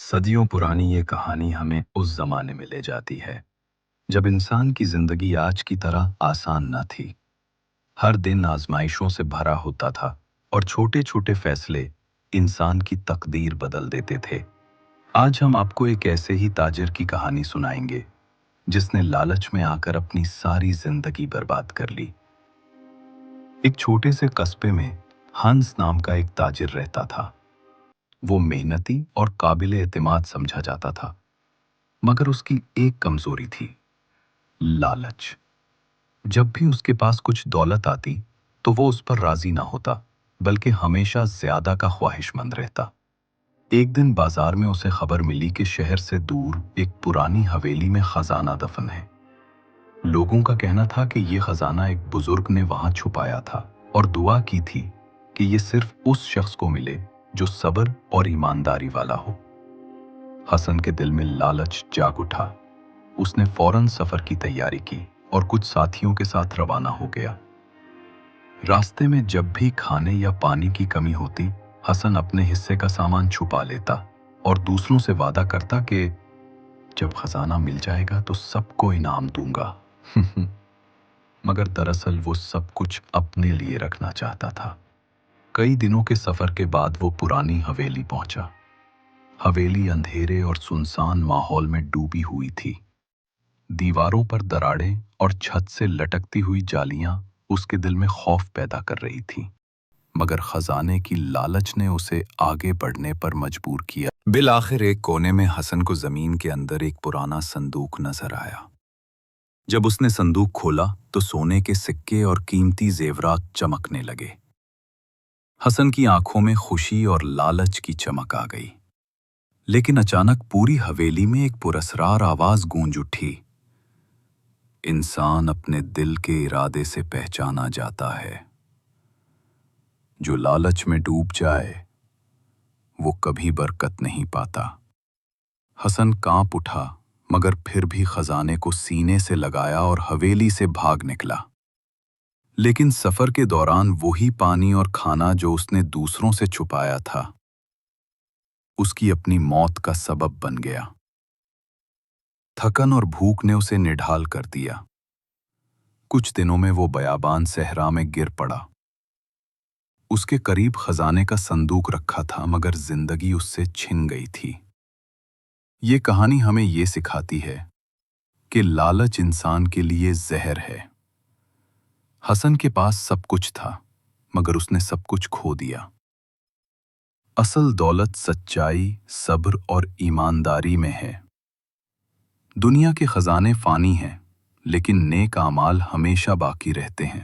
صدیوں پرانی یہ کہانی ہمیں اس زمانے میں لے جاتی ہے جب انسان کی زندگی آج کی طرح آسان نہ تھی۔ ہر دن آزمائشوں سے بھرا ہوتا تھا اور چھوٹے چھوٹے فیصلے انسان کی تقدیر بدل دیتے تھے۔ آج ہم آپ کو ایک ایسے ہی تاجر کی کہانی سنائیں گے جس نے لالچ میں آ کر اپنی ساری زندگی برباد کر لی۔ ایک چھوٹے سے قصبے میں ہنس نام کا ایک تاجر رہتا تھا۔ وہ محنتی اور قابل اعتماد سمجھا جاتا تھا، مگر اس کی ایک کمزوری تھی: لالچ۔ جب بھی اس کے پاس کچھ دولت آتی تو وہ اس پر راضی نہ ہوتا، بلکہ ہمیشہ زیادہ کا خواہش مند رہتا۔ ایک دن بازار میں اسے خبر ملی کہ شہر سے دور ایک پرانی حویلی میں خزانہ دفن ہے۔ لوگوں کا کہنا تھا کہ یہ خزانہ ایک بزرگ نے وہاں چھپایا تھا اور دعا کی تھی کہ یہ صرف اس شخص کو ملے جو صبر اور ایمانداری والا ہو۔ حسن کے دل میں لالچ جاگ اٹھا۔ اس نے فوراً سفر کی تیاری کی اور کچھ ساتھیوں کے ساتھ روانہ ہو گیا۔ راستے میں جب بھی کھانے یا پانی کی کمی ہوتی، حسن اپنے حصے کا سامان چھپا لیتا اور دوسروں سے وعدہ کرتا کہ جب خزانہ مل جائے گا تو سب کو انعام دوں گا۔ مگر دراصل وہ سب کچھ اپنے لیے رکھنا چاہتا تھا۔ کئی دنوں کے سفر کے بعد وہ پرانی حویلی پہنچا۔ حویلی اندھیرے اور سنسان ماحول میں ڈوبی ہوئی تھی۔ دیواروں پر دراڑیں اور چھت سے لٹکتی ہوئی جالیاں اس کے دل میں خوف پیدا کر رہی تھیں، مگر خزانے کی لالچ نے اسے آگے بڑھنے پر مجبور کیا۔ بالآخر ایک کونے میں حسن کو زمین کے اندر ایک پرانا صندوق نظر آیا۔ جب اس نے صندوق کھولا تو سونے کے سکے اور قیمتی زیورات چمکنے لگے۔ حسن کی آنکھوں میں خوشی اور لالچ کی چمک آ گئی، لیکن اچانک پوری حویلی میں ایک پراسرار آواز گونج اٹھی: انسان اپنے دل کے ارادے سے پہچانا جاتا ہے۔ جو لالچ میں ڈوب جائے وہ کبھی برکت نہیں پاتا۔ حسن کانپ اٹھا، مگر پھر بھی خزانے کو سینے سے لگایا اور حویلی سے بھاگ نکلا۔ لیکن سفر کے دوران وہی پانی اور کھانا جو اس نے دوسروں سے چھپایا تھا، اس کی اپنی موت کا سبب بن گیا۔ تھکن اور بھوک نے اسے نڈھال کر دیا۔ کچھ دنوں میں وہ بیابان صحرا میں گر پڑا۔ اس کے قریب خزانے کا صندوق رکھا تھا، مگر زندگی اس سے چھن گئی تھی۔ یہ کہانی ہمیں یہ سکھاتی ہے کہ لالچ انسان کے لیے زہر ہے۔ حسن کے پاس سب کچھ تھا، مگر اس نے سب کچھ کھو دیا۔ اصل دولت سچائی، صبر اور ایمانداری میں ہے۔ دنیا کے خزانے فانی ہیں، لیکن نیک اعمال ہمیشہ باقی رہتے ہیں۔